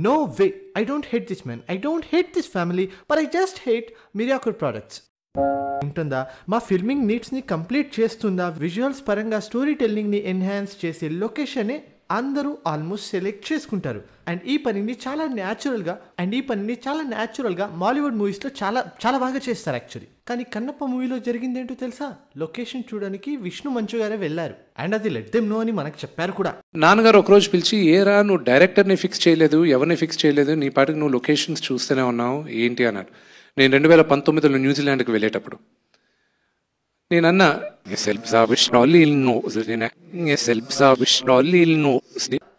No way, I don't hate this man, I don't hate this family, but I just hate miracle products ఉంటుందా? మా filming నీడ్స్ని complete చేస్తుందా? Visuals పరంగా story టెల్లింగ్ని enhance చేసే లొకేషనే అందరూ ఆల్మోస్ట్ సెలెక్ట్ చేసుకుంటారు. అండ్ ఈ పనిని చాలా న్యాచురల్గా మాలీవుడ్ మూవీస్లో చాలా చాలా బాగా చేస్తారు యాక్చువల్లీ. కానీ కన్నప్ప మూవీలో జరిగింది ఏంటో తెలుసా? లొకేషన్ చూడడానికి విష్ణు మంచు గారే వెళ్ళారు. అండ్ అది లెట్ దెమ్ నో అని మనకు చెప్పారు కూడా. నాన్నగారు ఒకరోజు పిలిచి, ఏరా నువ్వు డైరెక్టర్ని ఫిక్స్ చేయలేదు, ఎవరిని ఫిక్స్ చేయలేదు, నీ పాటికి నువ్వు లొకేషన్స్ చూస్తూనే ఉన్నావు ఏంటి అన్నారు. నేను 2019లో న్యూజిలాండ్కి వెళ్ళేటప్పుడు నేనన్నా,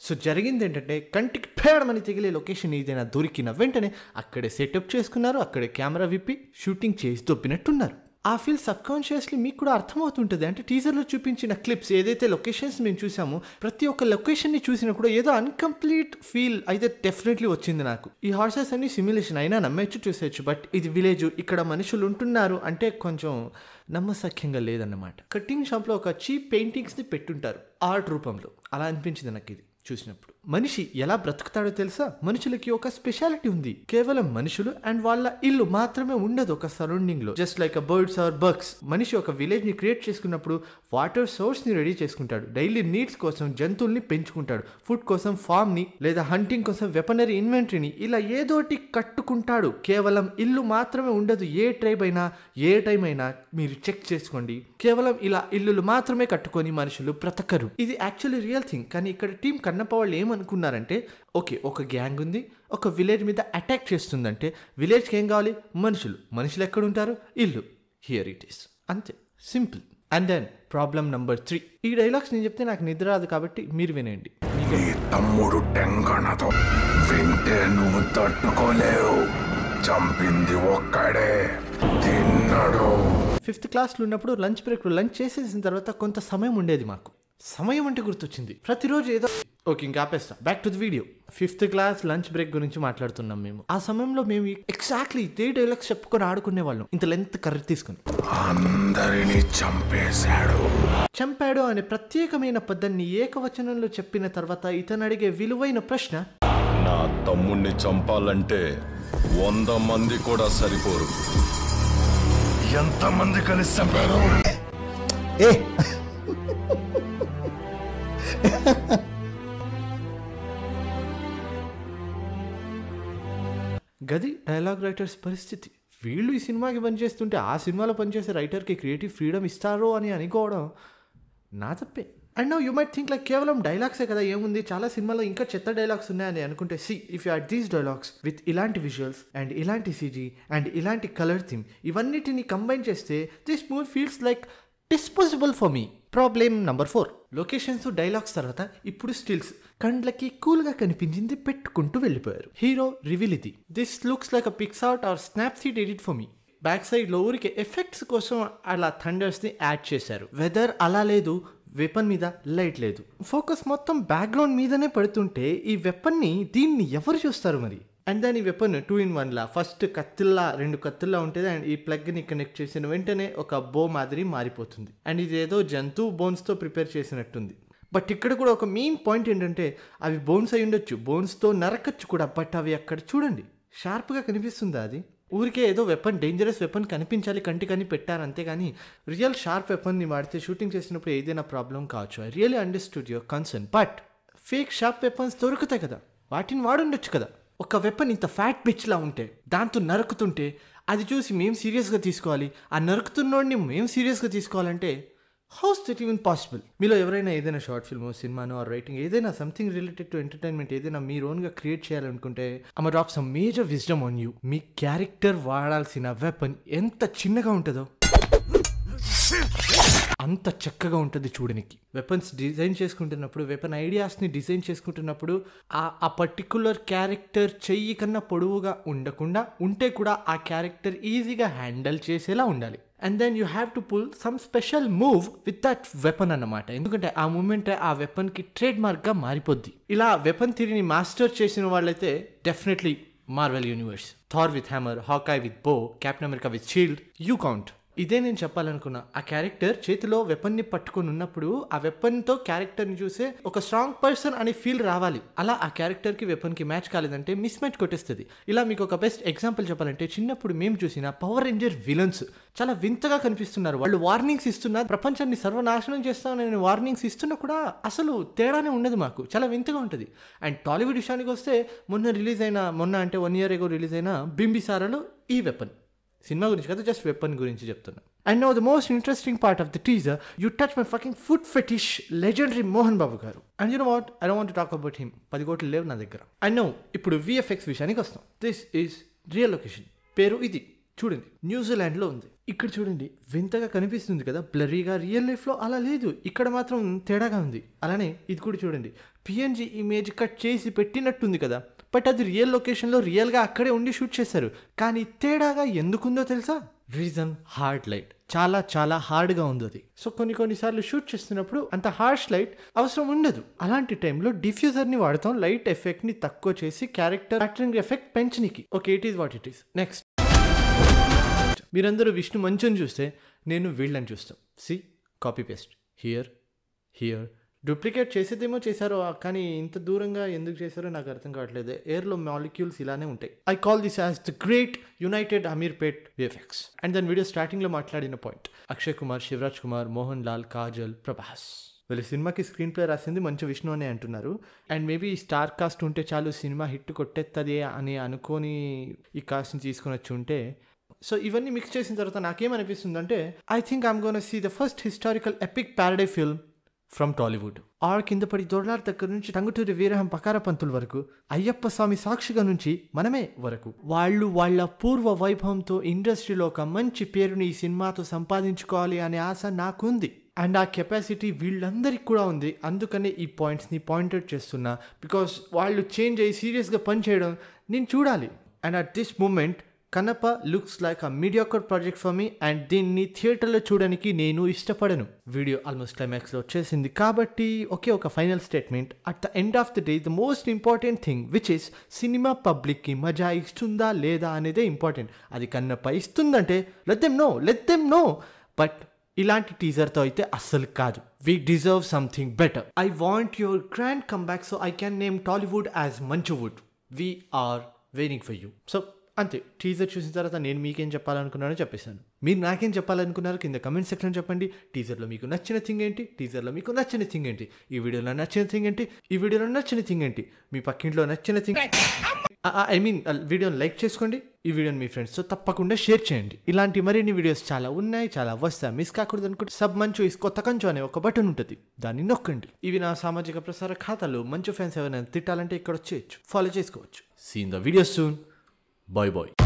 సో జరిగింది ఏంటంటే, కంటికి పేడమని తెగిలే లొకేషన్ ఏదైనా దొరికిన వెంటనే అక్కడే సెటప్ చేసుకున్నారు, అక్కడే కెమెరా విప్పి షూటింగ్ చేసి దొబ్బినట్టున్నారు. ఆ ఫీల్ సబ్ కాన్షియస్లీ మీకు కూడా అర్థమవుతుంటుంది. అంటే టీజర్లో చూపించిన క్లిప్స్ ఏదైతే లొకేషన్స్ మేము చూసామో, ప్రతి ఒక్క లొకేషన్ని చూసినప్పుడు ఏదో అన్కంప్లీట్ ఫీల్ అయితే డెఫినెట్లీ వచ్చింది నాకు. ఈ హార్సెస్ అన్ని సిమ్యులేషన్ అయినా నమ్మేచ్చు, చూసేయచ్చు, బట్ ఇది విలేజ్, ఇక్కడ మనుషులు ఉంటున్నారు అంటే కొంచెం నమ్మసఖ్యంగా లేదన్నమాట. కటింగ్ షాప్లో ఒక చీప్ పెయింటింగ్స్ని పెట్టుంటారు ఆర్ట్ రూపంలో, అలా అనిపించింది నాకు ఇది చూసినప్పుడు. మనిషి ఎలా బ్రతుకుతాడో తెలుసా? మనుషులకి ఒక స్పెషాలిటీ ఉంది. కేవలం మనుషులు అండ్ వాళ్ళ ఇల్లు మాత్రమే ఉండదు ఒక సరౌండింగ్ లో. Just like birds or bugs, మనిషి ఒక విలేజ్ ని క్రియేట్ చేసుకున్నప్పుడు వాటర్ సోర్స్ ని రెడీ చేసుకుంటాడు, డైలీ నీడ్స్ కోసం జంతువుల్ని పెంచుకుంటాడు, ఫుడ్ కోసం ఫార్మ్ ని, లేదా హంటింగ్ కోసం వెపనరీ ఇన్వెంటరీని, ఇలా ఏదోటి కట్టుకుంటాడు. కేవలం ఇల్లు మాత్రమే ఉండదు. ఏ ట్రైబ్ అయినా ఏ టైం అయినా మీరు చెక్ చేసుకోండి, కేవలం ఇలా ఇల్లులు మాత్రమే కట్టుకొని మనుషులు బ్రతకరు. ఇది యాక్చువల్లీ రియల్ థింగ్. కానీ ఇక్కడ టీం కన్నప్ప వాళ్ళు ఏమనుకున్నారంటే, ఓకే ఒక గ్యాంగ్ ఉంది, ఒక విలేజ్ మీద అటాక్ చేస్తుందంటే విలేజ్కి ఏం కావాలి? మనుషులు ఎక్కడ ఉంటారు? ఇల్లు. హియర్ ఇట్ ఈస్, అంతే, simple. And then problem number 3. ఈ డైలాగ్స్ నేను చెప్తే నాకు నిద్ర రాదు కాబట్టి మీరు వినండి. తమ్ముడు టెంగనతో వింటే నువ్వు తట్టుకోలేవు, చంపింది ఒక్కడే, తిన్నాడు. 5th క్లాస్లో ఉన్నప్పుడు లంచ్ బ్రేక్లో లంచ్ చేసేసిన తర్వాత కొంత సమయం ఉండేది మాకు. సమయం అంటే గుర్తొచ్చింది, ప్రతిరోజు ఏదో ఓకే ఇంకా ఆపేస్తా. Back to the video. 5th class lunch break గురించి మాట్లాడుతున్నాం మేము. ఆ సమయంలో మేము ఎగ్జాక్ట్లీ ఇదే డైలాగ్స్ చెప్పుకొని ఆడుకునే వాళ్ళం, ఇంత లెంత్ కర్రీ తీసుకుని. అందరినీ చంపాడు అనే ప్రత్యేకమైన పదాన్ని ఏకవచనంలో చెప్పిన తర్వాత ఇతను అడిగే విలువైన ప్రశ్న, నా తమ్ముణ్ణి చంపాలంటే 100 మంది కూడా సరిపోరు, ఎంతమంది కలిసి చంపారు? గది డైలాగ్ రైటర్స్ పరిస్థితి. వీళ్ళు ఈ సినిమాకి పనిచేస్తుంటే ఆ సినిమాలో పనిచేసే రైటర్కి క్రియేటివ్ ఫ్రీడమ్ ఇస్తారో అని అనుకోవడం నా తప్పే. And now you might think like కేవలం డైలాగ్సే కదా, ఏముంది, చాలా సినిమాలో ఇంకా చెత్త డైలాగ్స్ ఉన్నాయని అనుకుంటే, see if you add these dialogues with ఇలాంటి విజువల్స్ అండ్ ఇలాంటి సీజీ అండ్ ఇలాంటి కలర్ థీమ్, ఇవన్నిటిని కంబైన్ చేస్తే this movie feels like disposable for me. Problem number 4. Locations dialogues తర్వాత ఇప్పుడు స్టిల్స్. కండ్లకి కూల్గా కనిపించింది పెట్టుకుంటూ వెళ్ళిపోయారు. హీరో రివీల్ ఇది. This looks like a PicsArt or Snapseed edit for me. Back సైడ్లో ఊరికి ఎఫెక్ట్స్ కోసం అలా థండర్స్ని యాడ్ చేశారు. వెదర్ అలా లేదు, వెపన్ మీద లైట్ లేదు, ఫోకస్ మొత్తం బ్యాక్గ్రౌండ్ మీదనే పడుతుంటే ఈ వెపన్ని దీన్ని ఎవరు చూస్తారు మరి? అండ్ దాని వెపన్ 2-in-1 లా, ఫస్ట్ కత్తిల్లా 2 కత్తిల్లా ఉంటుంది అండ్ ఈ ప్లగ్ని కనెక్ట్ చేసిన వెంటనే ఒక బో మాదిరి మారిపోతుంది. అండ్ ఇది ఏదో జంతువు బోన్స్తో ప్రిపేర్ చేసినట్టుంది. బట్ ఇక్కడ కూడా ఒక మెయిన్ పాయింట్ ఏంటంటే, అవి బోన్స్ అయి ఉండొచ్చు, బోన్స్తో నరకచ్చు కూడా, బట్ అవి అక్కడ చూడండి షార్ప్గా కనిపిస్తుందా? అది ఊరికే ఏదో వెపన్, డేంజరస్ వెపన్ కనిపించాలి కంటికని పెట్టారు అంతేగాని రియల్ షార్ప్ వెపన్ని వాడితే షూటింగ్ చేసినప్పుడు ఏదైనా ప్రాబ్లం కావచ్చు. I really understood your concern, but fake sharp weapons దొరుకుతాయి కదా, వాటిని వాడుండొచ్చు కదా. ఒక వెపన్ ఇంత ఫ్యాట్ పిచ్లా ఉంటే దాంతో నరుకుతుంటే అది చూసి మేము సీరియస్గా తీసుకోవాలి, ఆ నరుకుతున్నోడిని మేము సీరియస్గా తీసుకోవాలంటే హౌస్ దట్ ఈవెన్ పాసిబుల్? మీలో ఎవరైనా ఏదైనా షార్ట్ ఫిల్మో, సినిమానో ఆర్ రైటింగ్ ఏదైనా సంథింగ్ రిలేటెడ్ టు ఎంటర్టైన్మెంట్ ఏదైనా మీరు ఓన్గా క్రియేట్ చేయాలనుకుంటే, I drop some major wisdom on you. Me character వాడాల్సిన వెపన్ ఎంత చిన్నగా ఉంటుందో అంత చక్కగా ఉంటుంది చూడడానికి. వెపన్స్ డిజైన్ చేసుకుంటున్నప్పుడు, వెపన్ ఐడియాస్ని డిజైన్ చేసుకుంటున్నప్పుడు ఆ పర్టికులర్ క్యారెక్టర్ చెయ్యి కన్నా పొడవుగా ఉండకుండా ఉంటే కూడా ఆ క్యారెక్టర్ ఈజీగా హ్యాండిల్ చేసేలా ఉండాలి. And then you have to pull some special move with that weapon అన్నమాట. ఎందుకంటే ఆ మూమెంట్ ఆ వెపన్కి ట్రేడ్ మార్క్గా మారిపోద్ది. ఇలా వెపన్ థియరీని మాస్టర్ చేసిన వాళ్ళైతే definitely Marvel universe, Thor with hammer, Hawkeye with bow, Captain America with shield, you count. ఇదే నేను చెప్పాలనుకున్నా. ఆ క్యారెక్టర్ చేతిలో వెపన్ని పట్టుకొని ఉన్నప్పుడు ఆ వెపన్తో క్యారెక్టర్ని చూసే ఒక స్ట్రాంగ్ పర్సన్ అనే ఫీల్ రావాలి. అలా ఆ క్యారెక్టర్కి వెపన్కి మ్యాచ్ కాలేదంటే మిస్ మ్యాచ్ కొట్టేస్తుంది. ఇలా మీకు ఒక బెస్ట్ ఎగ్జాంపుల్ చెప్పాలంటే చిన్నప్పుడు మేము చూసిన పవర్ రేంజర్ విలన్స్ చాలా వింతగా కనిపిస్తున్నారు. వాళ్ళు వార్నింగ్స్ ఇస్తున్నా, ప్రపంచాన్ని సర్వనాశనం చేస్తామని వార్నింగ్స్ ఇస్తున్నా కూడా అసలు తేడానే ఉండదు. మాకు చాలా వింతగా ఉంటుంది. అండ్ టాలీవుడ్ విషయానికి వస్తే మొన్న అంటే 1 year ago రిలీజ్ అయిన బింబిసారాలో ఈ వెపన్ సినిమా గురించి కదా, జస్ట్ వెపన్ గురించి చెప్తున్నా. And now the most interesting part of the teaser, you touch my fucking food fetish legendary Mohan Babu garu. And you know what, I don't want to talk about him. 10 కోట్లు లేవు నా దగ్గర. And now ఇప్పుడు VFX విషయానికి వస్తాం. This is real location. పేరు ఇది చూడండి, న్యూజిలాండ్లో ఉంది. ఇక్కడ చూడండి వింతగా కనిపిస్తుంది కదా, బ్లరీగా. రియల్ లైఫ్లో అలా లేదు, ఇక్కడ మాత్రం తేడాగా ఉంది. అలానే ఇది కూడా చూడండి, PNG ఇమేజ్ కట్ చేసి పెట్టినట్టుంది కదా, బట్ అది రియల్ లొకేషన్లో రియల్గా అక్కడే ఉండి షూట్ చేశారు. కానీ తేడాగా ఎందుకుందో తెలుసా? Reason hard light. చాలా చాలా హార్డ్గా ఉంది అది. సో కొన్నిసార్లు షూట్ చేస్తున్నప్పుడు అంత హార్ష్ లైట్ అవసరం ఉండదు. అలాంటి టైంలో డిఫ్యూజర్ని వాడతాం, లైట్ ఎఫెక్ట్ని తక్కువ చేసి క్యారెక్టర్ ప్యాటర్న్ ఎఫెక్ట్ పెంచనికి. Okay, it is what it is. Next, మీరందరూ విష్ణు మంచుని చూస్తే నేను వీళ్ళని చూస్తాం. See, copy paste, here duplicate చేసేదేమో చేశారో, కానీ ఇంత దూరంగా ఎందుకు చేశారో నాకు అర్థం కావట్లేదు. ఎయిర్లో మాలిక్యూల్స్ ఇలానే ఉంటాయి. I call this as the great United Ameerpet VFX. And దాని వీడియో స్టార్టింగ్లో మాట్లాడిన పాయింట్, అక్షయ్ కుమార్, శివరాజ్ కుమార్, మోహన్ లాల్, కాజల్, ప్రభాస్. వీళ్ళ సినిమాకి స్క్రీన్ ప్లే రాసింది మంచి విష్ణు అనే అంటున్నారు. అండ్ మేబీ స్టార్ కాస్ట్ ఉంటే చాలు సినిమా హిట్ కొట్టేస్తుంది అని అనుకొని ఈ కాస్ట్ని తీసుకొని వచ్చి ఉంటే. సో ఇవన్నీ మిక్స్ చేసిన తర్వాత నాకేమనిపిస్తుందంటే, I think I'm gonna see the first historical epic parody film from Tollywood. ఆర్ కింద పడి దొరలార్ దగ్గర నుంచి టంగుటూరి వీరహం పకార పంతుల వరకు, అయ్యప్ప స్వామి సాక్షిగా నుంచి మనమే వరకు, వాళ్ళు వాళ్ళ పూర్వ వైభవంతో ఇండస్ట్రీలో ఒక మంచి పేరుని ఈ సినిమాతో సంపాదించుకోవాలి అనే ఆశ నాకుంది. అండ్ ఆ కెపాసిటీ వీళ్ళందరికీ కూడా ఉంది. అందుకనే ఈ పాయింట్స్ని పాయింట్అవుట్ చేస్తున్నా, బికాస్ వాళ్ళు చేంజ్ అయ్యి సీరియస్గా పనిచేయడం నేను చూడాలి. అండ్ అట్ దిస్ మూమెంట్ కనప looks like a mediocre project for me. And దీన్ని థియేటర్లో చూడడానికి నేను ఇష్టపడను. వీడియో ఆల్మోస్ట్ క్లైమాక్స్లో వచ్చేసింది కాబట్టి ఒక final statement. At the end of the day the most important thing which is cinema పబ్లిక్కి మజా ఇస్తుందా లేదా అనేదే ఇంపార్టెంట్. అది కన్నప్ప ఇస్తుందంటే లెట్ దెమ్ నో. బట్ ఇలాంటి టీజర్తో అయితే అస్సలు కాదు. We deserve something better. I want your grand comeback so I can name Tollywood as Manchuwood. We are waiting for you. So అంతే, టీజర్ చూసిన తర్వాత నేను మీకేం చెప్పాలనుకున్నానో చెప్పేశాను. మీరు నాకేం చెప్పాలనుకున్నారు కింద కమెంట్ సెక్షన్ చెప్పండి. టీజర్లో మీకు నచ్చిన థింగ్ ఏంటి, టీజర్లో మీకు నచ్చిన థింగ్ ఏంటి, ఈ వీడియోలో నచ్చిన థింగ్ ఏంటి, ఈ వీడియోలో నచ్చిన థింగ్ ఏంటి, మీ పక్కింట్లో నచ్చిన థింగ్, వీడియోని లైక్ చేసుకోండి. ఈ వీడియోని మీ ఫ్రెండ్స్తో తప్పకుండా షేర్ చేయండి. ఇలాంటి మరిన్ని వీడియోస్ చాలా ఉన్నాయి, చాలా వస్తాయి. మిస్ కాకూడదు అనుకుంటే సబ్ మంచు ఇస్ కొత్త కంచు అనే ఒక బటన్ ఉంటుంది, దాన్ని నొక్కండి. ఇవి నా సామాజిక ప్రసార ఖాతాలు. మంచు ఫ్యాన్స్ ఎవరైనా తిట్టాలంటే ఇక్కడ వచ్చేయచ్చు, ఫాలో చేసుకోవచ్చు. See in the video soon. Bye bye.